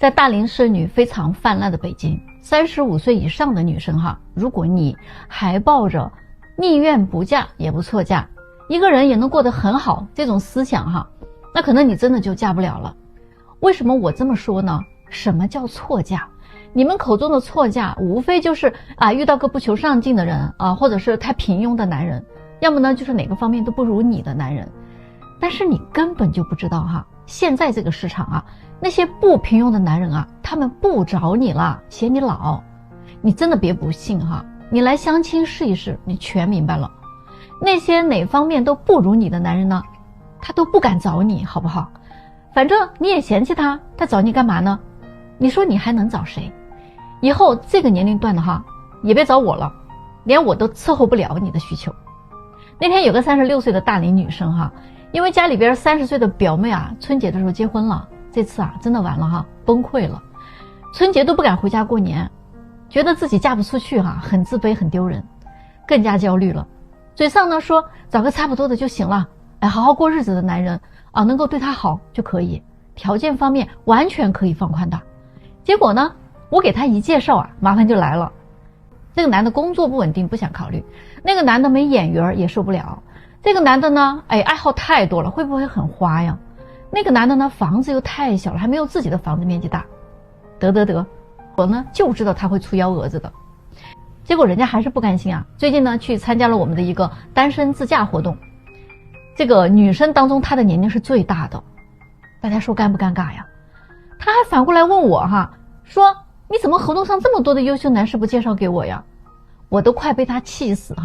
在大龄剩女非常泛滥的北京，35岁以上的女生哈，如果你还抱着宁愿不嫁也不错嫁，一个人也能过得很好这种思想哈，那可能你真的就嫁不了了。为什么我这么说呢？什么叫错嫁？你们口中的错嫁无非就是遇到个不求上进的人或者是太平庸的男人，要么呢就是哪个方面都不如你的男人。但是你根本就不知道哈，现在这个市场那些不平庸的男人他们不找你了，嫌你老。你真的别不信哈，你来相亲试一试，你全明白了。那些哪方面都不如你的男人呢，他都不敢找你，好不好？反正你也嫌弃他，他找你干嘛呢？你说你还能找谁？以后这个年龄段的也别找我了，连我都伺候不了你的需求。那天有个36岁的大龄女生因为家里边30岁的表妹春节的时候结婚了，这次真的完了崩溃了，春节都不敢回家过年，觉得自己嫁不出去很自卑很丢人，更加焦虑了。嘴上呢说找个差不多的就行了，好好过日子的男人能够对她好就可以，条件方面完全可以放宽的。结果呢，我给她一介绍麻烦就来了。这个男的工作不稳定不想考虑，那个男的没眼缘也受不了，这个男的呢爱好太多了，会不会很花呀？那个男的呢房子又太小了，还没有自己的房子面积大。得，我呢就知道他会出幺蛾子的。结果人家还是不甘心最近呢去参加了我们的一个单身自驾活动。这个女生当中她的年龄是最大的，大家说尴不尴尬呀？她还反过来问我说你怎么活动上这么多的优秀男士不介绍给我呀？我都快被她气死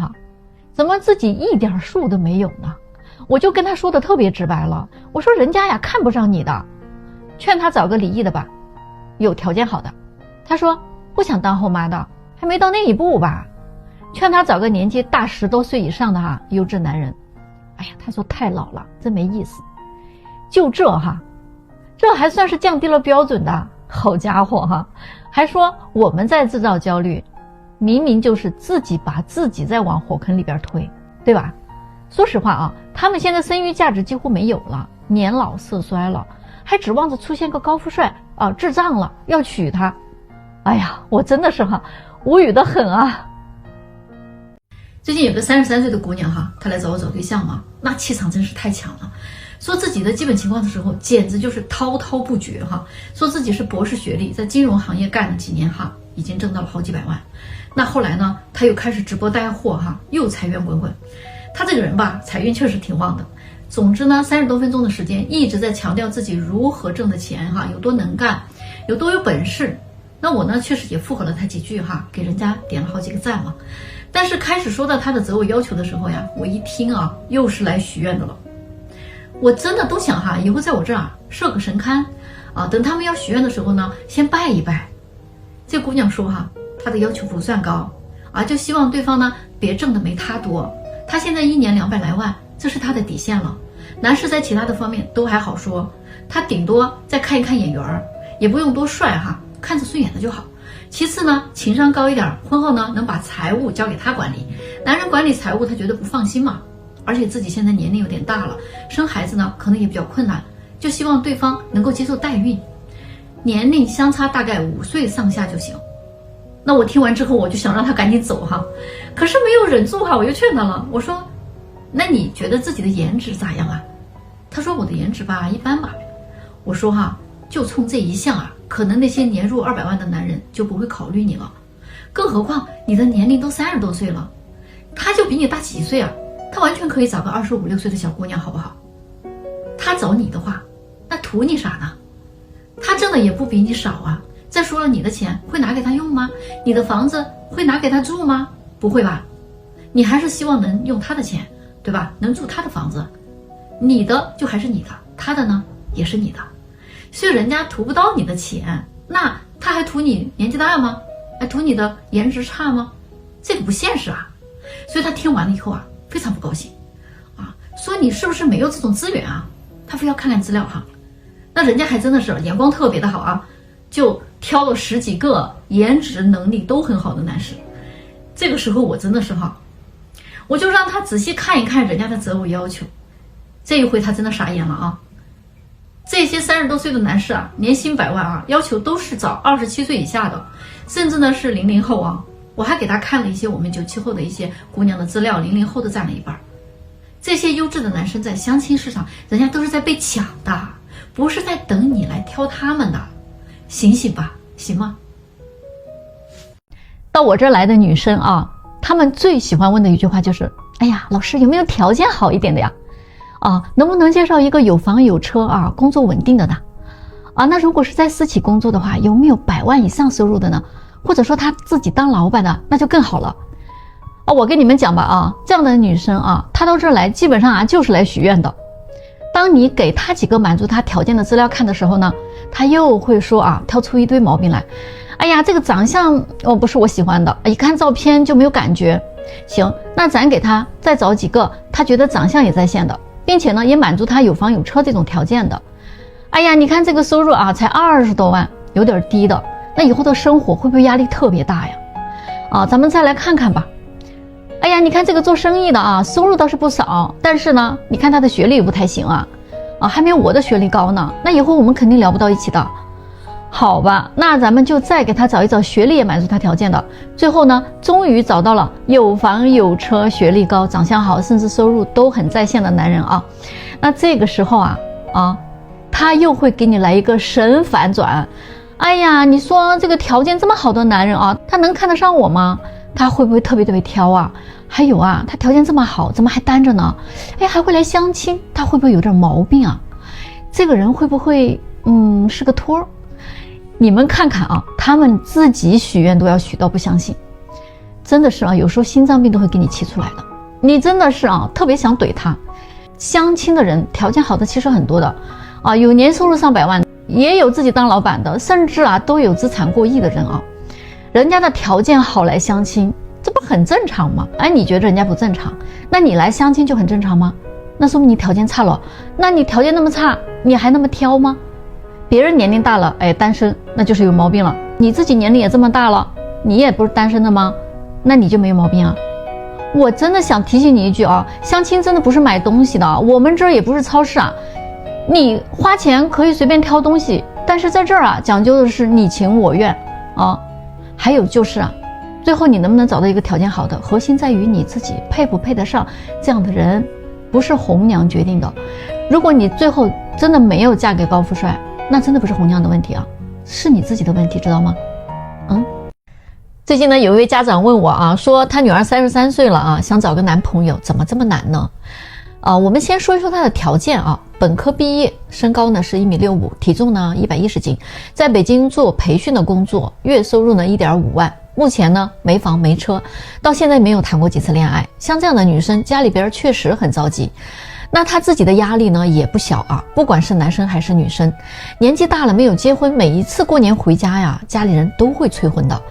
怎么自己一点数都没有呢？我就跟她说的特别直白了，我说人家看不上你的，劝她找个离异的吧，有条件好的。她说不想当后妈的，还没到那一步吧。劝她找个年纪大10多岁以上的优质男人。她说太老了，真没意思。就这还算是降低了标准的，好家伙还说我们在制造焦虑，明明就是自己把自己在往火坑里边推，对吧？说实话他们现在生育价值几乎没有了，年老色衰了，还指望着出现个高富帅智障了要娶她。我真的是无语的很最近有个33岁的姑娘她来找我找对象嘛，那气场真是太强了，说自己的基本情况的时候简直就是滔滔不绝说自己是博士学历，在金融行业干了几年已经挣到了好几百万。那后来呢她又开始直播带货又财源滚滚。她这个人吧财运确实挺旺的，总之呢30多分钟的时间一直在强调自己如何挣的钱有多能干，有多有本事。那我呢确实也附和了她几句给人家点了好几个赞嘛。但是开始说到她的择偶要求的时候我一听又是来许愿的了。我真的都想以后在我这儿设个神龛等他们要许愿的时候呢先拜一拜。这姑娘说她的要求不算高就希望对方呢别挣的没她多，她现在1年200来万，这是她的底线了。男士在其他的方面都还好说，她顶多再看一看眼缘，也不用多帅看着顺眼的就好。其次呢情商高一点，婚后呢能把财务交给他管理。男人管理财务他觉得不放心嘛，而且自己现在年龄有点大了，生孩子呢可能也比较困难，就希望对方能够接受代孕，年龄相差大概5岁上下就行。那我听完之后我就想让他赶紧走可是没有忍住我又劝他了。我说那你觉得自己的颜值咋样他说我的颜值吧一般吧。我说就冲这一项可能那些年入200万的男人就不会考虑你了，更何况你的年龄都30多岁了，他就比你大几岁他完全可以找个25、26岁的小姑娘好不好？他找你的话那图你啥呢？他挣的也不比你少再说了，你的钱会拿给他用吗？你的房子会拿给他住吗？不会吧？你还是希望能用他的钱，对吧？能住他的房子，你的就还是你的，他的呢也是你的。所以人家图不到你的钱，那他还图你年纪大吗？还图你的颜值差吗？这个不现实所以他听完了以后非常不高兴说你是不是没有这种资源他非要看看资料那人家还真的是眼光特别的好就挑了10几个颜值能力都很好的男士。这个时候我真的是我就让他仔细看一看人家的择偶要求。这一回他真的傻眼了这些30多岁的男士啊，年薪100万啊，要求都是找27岁以下的，甚至呢是00后啊。我还给他看了一些我们97后的一些姑娘的资料，00后的占了一半。这些优质的男生在相亲市场，人家都是在被抢的，不是在等你来挑他们的。醒醒吧，行吗？到我这儿来的女生啊，她们最喜欢问的一句话就是：哎呀，老师有没有条件好一点的呀？啊，能不能介绍一个有房有车啊，工作稳定的呢？啊，那如果是在私企工作的话，有没有100万以上收入的呢？或者说他自己当老板的，那就更好了。啊，我跟你们讲吧啊，这样的女生啊，她到这儿来基本上啊就是来许愿的。当你给她几个满足她条件的资料看的时候呢，她又会说啊，挑出一堆毛病来。哎呀，这个长相不是我喜欢的，一看照片就没有感觉。行，那咱给她再找几个她觉得长相也在线的，并且呢也满足她有房有车这种条件的。哎呀，你看这个收入啊才20多万，有点低的，那以后的生活会不会压力特别大呀？啊，咱们再来看看吧。哎呀，你看这个做生意的啊，收入倒是不少，但是呢，你看他的学历也不太行啊，还没有我的学历高呢，那以后我们肯定聊不到一起的。好吧，那咱们就再给他找一找学历也满足他条件的，最后呢，终于找到了有房有车、学历高、长相好，甚至收入都很在线的男人啊。那这个时候啊，他又会给你来一个神反转。哎呀，你说这个条件这么好的男人啊，他能看得上我吗？他会不会特别挑啊？还有啊，他条件这么好，怎么还单着呢？哎，还会来相亲，他会不会有点毛病啊？这个人会不会是个托儿？你们看看啊，他们自己许愿都要许到不相信，真的是啊，有时候心脏病都会给你气出来的。你真的是啊，特别想怼他。相亲的人条件好的其实很多的啊，有年收入上100万，也有自己当老板的，甚至啊都有资产过亿的人啊。人家的条件好来相亲，这不很正常吗？哎，你觉得人家不正常，那你来相亲就很正常吗？那说明你条件差了。那你条件那么差，你还那么挑吗？别人年龄大了，哎，单身，那就是有毛病了。你自己年龄也这么大了，你也不是单身的吗？那你就没有毛病啊。我真的想提醒你一句啊，相亲真的不是买东西的，我们这儿也不是超市啊。你花钱可以随便挑东西，但是在这儿啊，讲究的是你情我愿啊。还有就是啊，最后你能不能找到一个条件好的，核心在于你自己配不配得上这样的人，不是红娘决定的。如果你最后真的没有嫁给高富帅，那真的不是红娘的问题啊，是你自己的问题，知道吗？最近呢，有一位家长问我啊，说他女儿33岁了啊，想找个男朋友，怎么这么难呢？我们先说一说他的条件啊，本科毕业，身高呢是1.65米，体重呢110斤，在北京做培训的工作，月收入呢1.5万，目前呢没房没车，到现在没有谈过几次恋爱。像这样的女生，家里边确实很着急。那他自己的压力呢也不小啊，不管是男生还是女生，年纪大了没有结婚，每一次过年回家呀，家里人都会催婚的，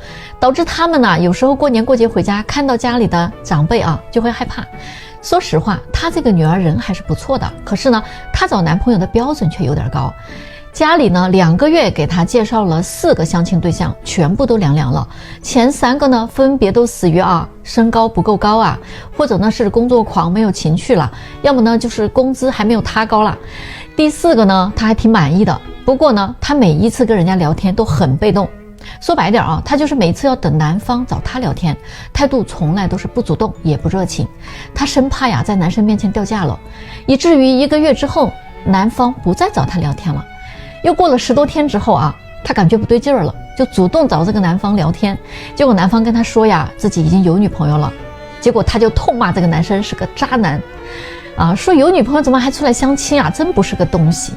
导致他们呢有时候过年过节回家，看到家里的长辈啊就会害怕。说实话，她这个女儿人还是不错的，可是呢，她找男朋友的标准却有点高。家里呢2个月给她介绍了4个相亲对象，全部都凉了。前3个呢分别都死于身高不够高啊，或者呢是工作狂没有情趣了，要么呢就是工资还没有他高了。第4个呢他还挺满意的，不过呢他每一次跟人家聊天都很被动。说白点他就是每次要等男方找他聊天，态度从来都是不主动也不热情，他生怕呀在男生面前掉价了，以至于1个月之后男方不再找他聊天了。又过了10多天之后他感觉不对劲儿了，就主动找这个男方聊天，结果男方跟他说呀自己已经有女朋友了，结果他就痛骂这个男生是个渣男说有女朋友怎么还出来相亲真不是个东西。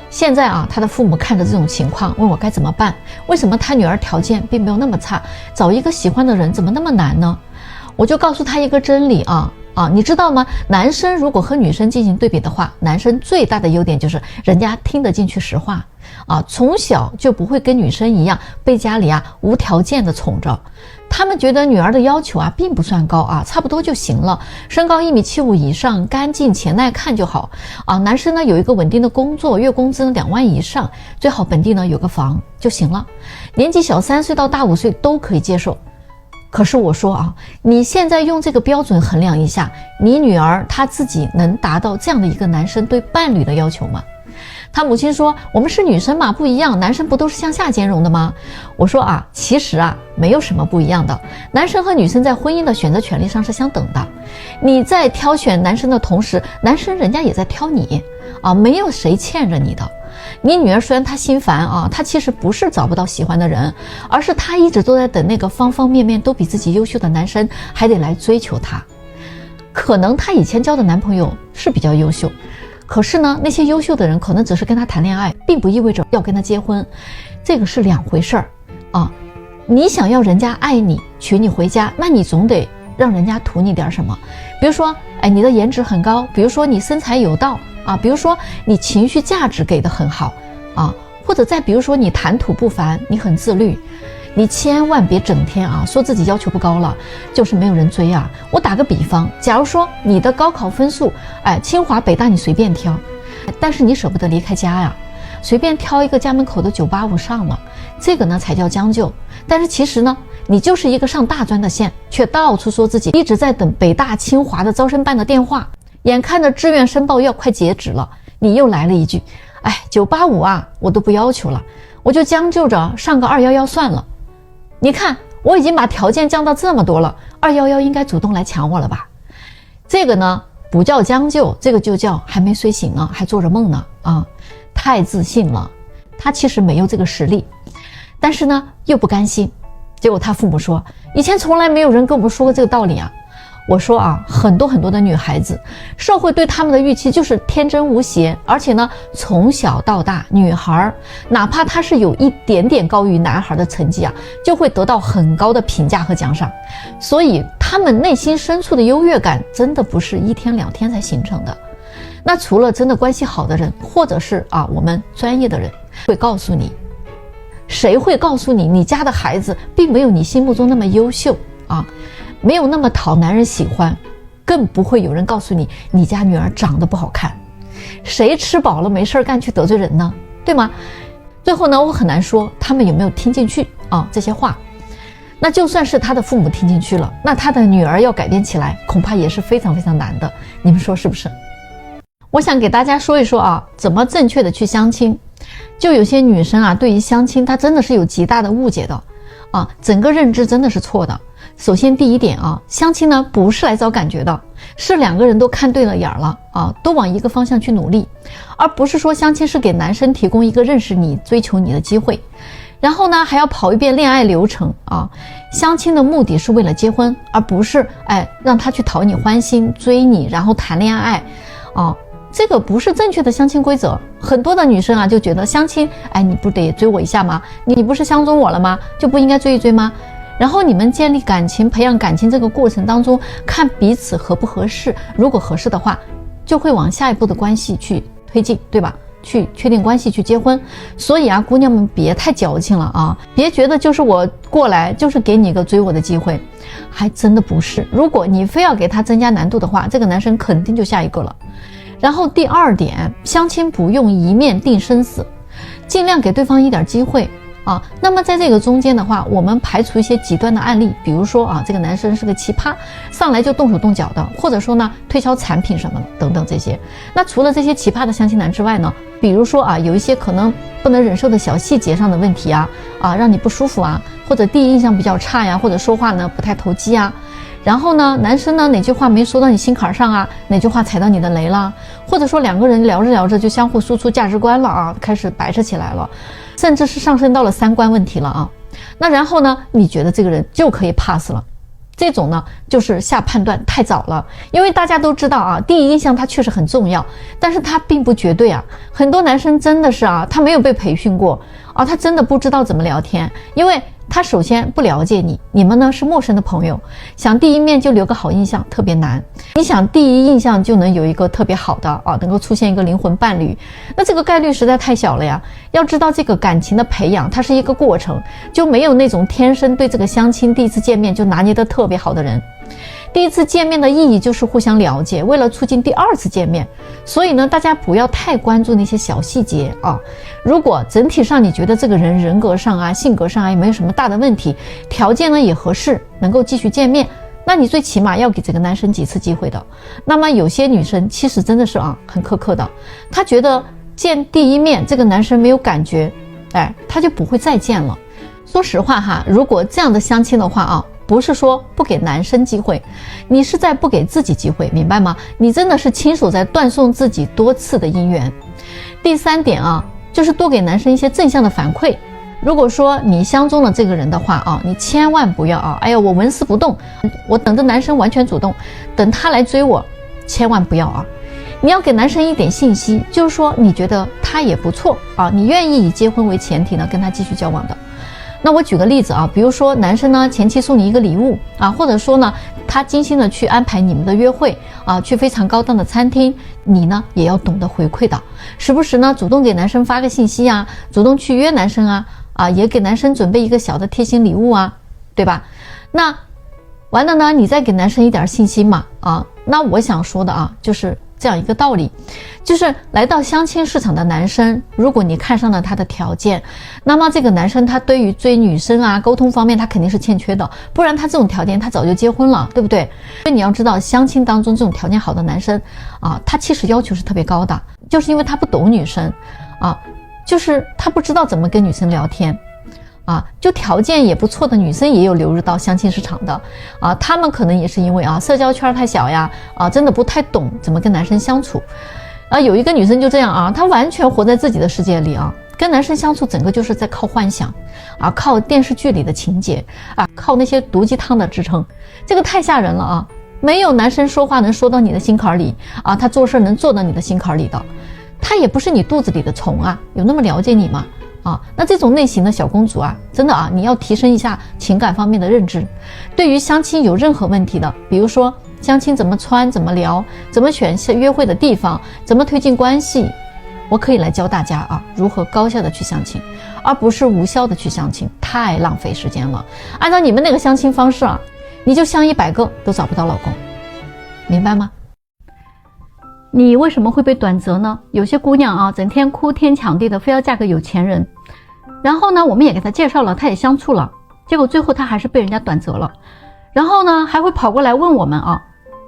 现在他的父母看着这种情况问我该怎么办，为什么他女儿条件并没有那么差，找一个喜欢的人怎么那么难呢？我就告诉他一个真理你知道吗？男生如果和女生进行对比的话，男生最大的优点就是人家听得进去实话从小就不会跟女生一样被家里无条件的宠着。他们觉得女儿的要求并不算高差不多就行了，身高1.75米以上，干净且耐看就好男生呢有一个稳定的工作，月工资2万以上，最好本地呢有个房就行了，年纪小3岁到大5岁都可以接受。可是我说你现在用这个标准衡量一下，你女儿她自己能达到这样的一个男生对伴侣的要求吗？他母亲说，我们是女生嘛，不一样，男生不都是向下兼容的吗？我说啊，其实啊，没有什么不一样的，男生和女生在婚姻的选择权利上是相等的。你在挑选男生的同时，男生人家也在挑你啊，没有谁欠着你的。你女儿虽然她心烦啊，她其实不是找不到喜欢的人，而是她一直都在等那个方方面面都比自己优秀的男生还得来追求她。可能她以前交的男朋友是比较优秀，可是呢，那些优秀的人可能只是跟她谈恋爱，并不意味着要跟她结婚，这个是两回事儿啊。你想要人家爱你，娶你回家，那你总得让人家图你点什么。比如说，你的颜值很高，比如说你身材有道啊，比如说你情绪价值给的很好啊，或者再比如说你谈吐不凡，你很自律。你千万别整天啊说自己要求不高了，就是没有人追啊。我打个比方，假如说你的高考分数，清华北大你随便挑，但是你舍不得离开家呀，随便挑一个家门口的985上了，这个呢才叫将就。但是其实呢，你就是一个上大专的线，却到处说自己一直在等北大清华的招生办的电话，眼看着志愿申报要快截止了，你又来了一句，985啊我都不要求了，我就将就着上个211算了。你看我已经把条件降到这么多了，211应该主动来抢我了吧。这个呢不叫将就，这个就叫还没睡醒呢，还做着梦呢啊，太自信了。他其实没有这个实力，但是呢又不甘心。结果他父母说，以前从来没有人跟我们说过这个道理啊。我说啊，很多的女孩子，社会对她们的预期就是天真无邪，而且呢，从小到大，女孩哪怕她是有一点点高于男孩的成绩啊，就会得到很高的评价和奖赏。所以她们内心深处的优越感，真的不是1天2天才形成的。那除了真的关系好的人，或者是我们专业的人会告诉你，谁会告诉你，你家的孩子并没有你心目中那么优秀啊？没有那么讨男人喜欢，更不会有人告诉你，你家女儿长得不好看。谁吃饱了没事干去得罪人呢？对吗？最后呢，我很难说他们有没有听进去这些话。那就算是他的父母听进去了，那他的女儿要改变起来，恐怕也是非常非常难的。你们说是不是？我想给大家说一说怎么正确的去相亲。就有些女生对于相亲，她真的是有极大的误解的整个认知真的是错的。首先第一点相亲呢不是来找感觉的，是两个人都看对了眼了都往一个方向去努力，而不是说相亲是给男生提供一个认识你、追求你的机会，然后呢还要跑一遍恋爱流程相亲的目的是为了结婚，而不是让他去讨你欢心、追你，然后谈恋爱这个不是正确的相亲规则。很多的女生就觉得相亲你不得追我一下吗？你不是相中我了吗？就不应该追一追吗？然后你们建立感情、培养感情这个过程当中，看彼此合不合适，如果合适的话，就会往下一步的关系去推进，对吧？去确定关系，去结婚。所以姑娘们别太矫情了别觉得就是我过来就是给你一个追我的机会，还真的不是。如果你非要给他增加难度的话，这个男生肯定就下一个了。然后第二点，相亲不用一面定生死，尽量给对方一点机会那么在这个中间的话，我们排除一些极端的案例，比如说这个男生是个奇葩，上来就动手动脚的，或者说呢推销产品什么的等等这些。那除了这些奇葩的相亲男之外呢，比如说有一些可能不能忍受的小细节上的问题让你不舒服或者第一印象比较差呀，或者说话呢不太投机然后呢，男生呢哪句话没说到你心坎上哪句话踩到你的雷了，或者说两个人聊着聊着就相互输出价值观了开始掰扯起来了，甚至是上升到了3观问题了那然后呢，你觉得这个人就可以 pass 了。这种呢就是下判断太早了，因为大家都知道第一印象它确实很重要，但是它并不绝对很多男生真的是他没有被培训过他真的不知道怎么聊天，因为他首先不了解你，你们呢是陌生的朋友，想第一面就留个好印象特别难。你想第一印象就能有一个特别好的能够出现一个灵魂伴侣，那这个概率实在太小了呀。要知道这个感情的培养它是一个过程，就没有那种天生对这个相亲第一次见面就拿捏得特别好的人。第一次见面的意义就是互相了解，为了促进第二次见面。所以呢，大家不要太关注那些小细节如果整体上你觉得这个人人格上性格上也没有什么大的问题，条件呢也合适，能够继续见面，那你最起码要给这个男生几次机会的。那么有些女生其实真的是很苛刻的，她觉得见第一面这个男生没有感觉，哎，他就不会再见了。说实话哈，如果这样的相亲的话啊，不是说不给男生机会，你是在不给自己机会，明白吗？你真的是亲手在断送自己多次的姻缘。第3点啊，就是多给男生一些正向的反馈。如果说你相中了这个人的话啊，你千万不要啊，哎呀，我纹丝不动，我等着男生完全主动，等他来追我，千万不要啊。你要给男生一点信息，就是说你觉得他也不错啊，你愿意以结婚为前提呢，跟他继续交往的。那我举个例子啊，比如说男生呢前期送你一个礼物啊，或者说呢他精心的去安排你们的约会啊，去非常高档的餐厅，你呢也要懂得回馈的，时不时呢主动给男生发个信息啊，主动去约男生啊，也给男生准备一个小的贴心礼物啊，对吧？那完了呢，你再给男生一点信心嘛啊，那我想说的啊，就是这样一个道理，就是来到相亲市场的男生，如果你看上了他的条件，那么这个男生他对于追女生啊沟通方面他肯定是欠缺的，不然他这种条件他早就结婚了，对不对？所以你要知道，相亲当中这种条件好的男生啊，他其实要求是特别高的，就是因为他不懂女生啊，就是他不知道怎么跟女生聊天啊，就条件也不错的女生也有流入到相亲市场的啊，他们可能也是因为啊社交圈太小呀，啊真的不太懂怎么跟男生相处啊。有一个女生就这样啊，她完全活在自己的世界里啊，跟男生相处整个就是在靠幻想啊，靠电视剧里的情节啊，靠那些毒鸡汤的支撑，这个太吓人了啊！没有男生说话能说到你的心坎里啊，他做事能做到你的心坎里的，他也不是你肚子里的虫啊，有那么了解你吗？啊，那这种类型的小公主啊，真的啊，你要提升一下情感方面的认知。对于相亲有任何问题的，比如说相亲怎么穿、怎么聊、怎么选约会的地方、怎么推进关系，我可以来教大家啊，如何高效的去相亲，而不是无效的去相亲，太浪费时间了。按照你们那个相亲方式啊，你就相100个都找不到老公，明白吗？你为什么会被短择呢？有些姑娘啊，整天哭天抢地的，非要嫁个有钱人，然后呢，我们也给她介绍了，她也相处了，结果最后她还是被人家短择了。然后呢，还会跑过来问我们啊，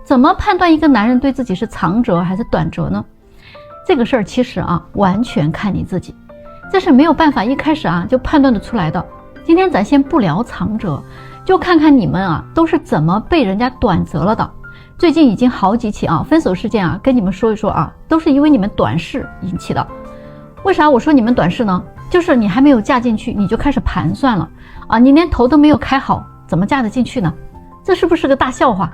怎么判断一个男人对自己是长择还是短择呢？这个事儿其实啊，完全看你自己，这是没有办法一开始啊就判断得出来的。今天咱先不聊长择，就看看你们啊都是怎么被人家短择了的。最近已经好几起啊分手事件啊，跟你们说一说啊，都是因为你们短视引起的。为啥我说你们短视呢？就是你还没有嫁进去，你就开始盘算了啊，你连头都没有开好，怎么嫁得进去呢？这是不是个大笑话？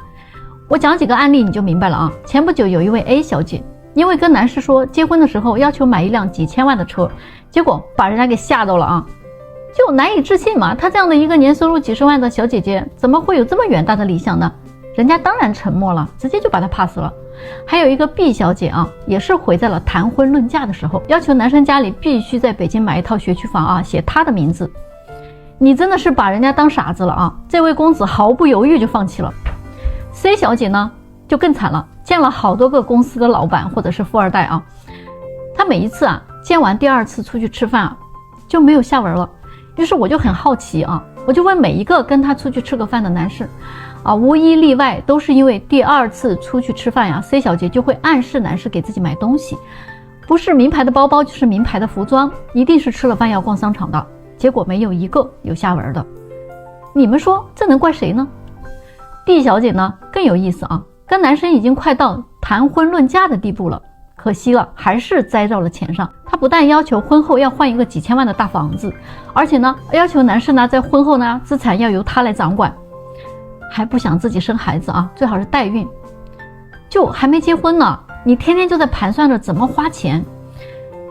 我讲几个案例你就明白了啊。前不久有一位 A 小姐，因为跟男士说结婚的时候要求买一辆几千万的车，结果把人家给吓到了啊，就难以置信嘛，她这样的一个年收入几十万的小姐姐，怎么会有这么远大的理想呢？人家当然沉默了，直接就把他 pass 了。还有一个 B 小姐啊，也是毁在了谈婚论嫁的时候，要求男生家里必须在北京买一套学区房啊，写他的名字。你真的是把人家当傻子了啊！这位公子毫不犹豫就放弃了。C 小姐呢就更惨了，见了好多个公司的老板或者是富二代啊，她每一次啊见完第2次出去吃饭啊就没有下文了。于是我就很好奇啊，我就问每一个跟他出去吃个饭的男士啊，无一例外都是因为第2次出去吃饭呀 ，C 小姐就会暗示男士给自己买东西，不是名牌的包包就是名牌的服装，一定是吃了饭要逛商场的，结果没有一个有下文的。你们说这能怪谁呢？ D 小姐呢更有意思啊，跟男生已经快到谈婚论嫁的地步了，可惜了还是栽到了钱上。她不但要求婚后要换一个几千万的大房子，而且呢要求男生呢在婚后呢资产要由她来掌管，还不想自己生孩子啊，最好是代孕，就还没结婚呢，你天天就在盘算着怎么花钱。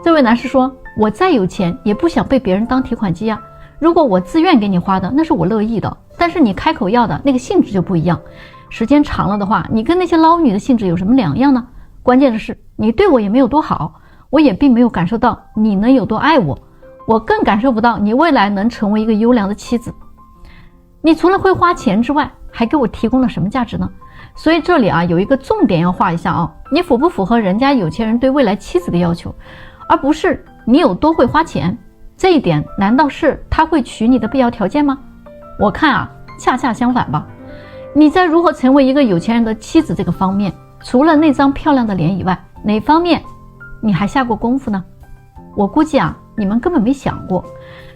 这位男士说，我再有钱也不想被别人当提款机啊，如果我自愿给你花的那是我乐意的，但是你开口要的那个性质就不一样，时间长了的话，你跟那些捞女的性质有什么两样呢？关键的是你对我也没有多好，我也并没有感受到你能有多爱我，我更感受不到你未来能成为一个优良的妻子。你除了会花钱之外，还给我提供了什么价值呢？所以这里啊有一个重点要画一下啊，你符不符合人家有钱人对未来妻子的要求，而不是你有多会花钱。这一点难道是他会娶你的必要条件吗？我看啊恰恰相反吧。你在如何成为一个有钱人的妻子这个方面，除了那张漂亮的脸以外，哪方面你还下过功夫呢？我估计啊，你们根本没想过。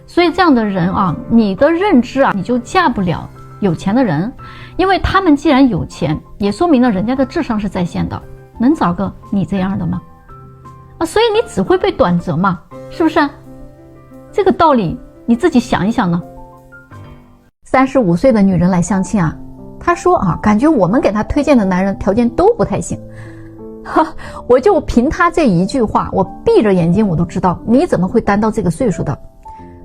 所以这样的人啊，你的认知啊，你就嫁不了有钱的人，因为他们既然有钱，也说明了人家的智商是在线的，能找个你这样的吗？所以你只会被短择嘛，是不是？这个道理你自己想一想呢。35岁的女人来相亲啊，她说啊，感觉我们给她推荐的男人条件都不太行。我就凭她这一句话，我闭着眼睛我都知道你怎么会单到这个岁数的。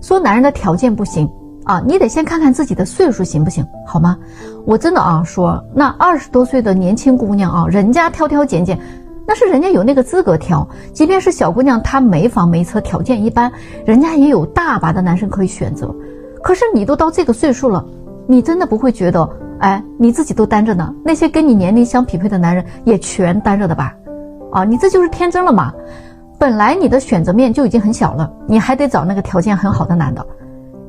说男人的条件不行啊，你得先看看自己的岁数行不行，好吗？我真的啊说，那20多岁的年轻姑娘啊，人家挑挑拣拣，那是人家有那个资格挑。即便是小姑娘，她没房没车，条件一般，人家也有大把的男生可以选择。可是你都到这个岁数了，你真的不会觉得，哎，你自己都单着呢，那些跟你年龄相匹配的男人也全单着的吧？啊，你这就是天真了嘛。本来你的选择面就已经很小了，你还得找那个条件很好的男的。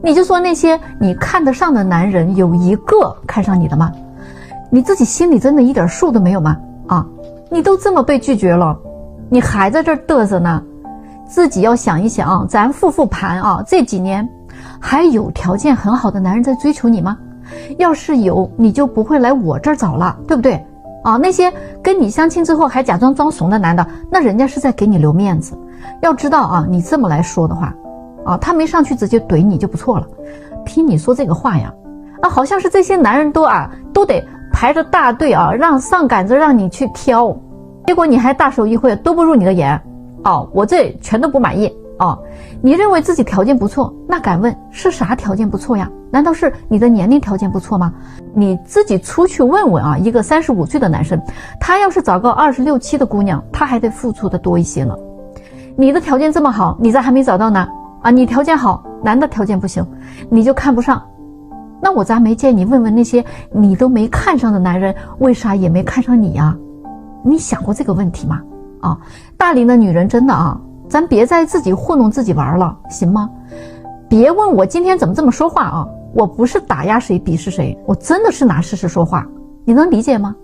你就说那些你看得上的男人，有一个看上你的吗？你自己心里真的一点数都没有吗？啊，你都这么被拒绝了，你还在这儿嘚瑟呢？自己要想一想啊，咱复盘啊，这几年还有条件很好的男人在追求你吗？要是有，你就不会来我这儿找了，对不对？啊，那些跟你相亲之后还假装装怂的男的，那人家是在给你留面子。要知道啊，你这么来说的话，啊，他没上去直接怼你就不错了。听你说这个话呀，啊，好像是这些男人都得排着大队啊，让上赶着让你去挑，结果你还大手一挥，都不入你的眼。哦，我这全都不满意。哦，你认为自己条件不错，那敢问是啥条件不错呀？难道是你的年龄条件不错吗？你自己出去问问啊，一个35岁的男生，他要是找个26、7的姑娘，他还得付出的多一些呢。你的条件这么好，你咋还没找到呢？啊，你条件好，男的条件不行，你就看不上。那我咋没见你问问那些你都没看上的男人，为啥也没看上你呀？你想过这个问题吗？啊，大龄的女人真的啊，咱别再自己糊弄自己玩了，行吗？别问我今天怎么这么说话啊，我不是打压谁鄙视谁，我真的是拿事实说话，你能理解吗？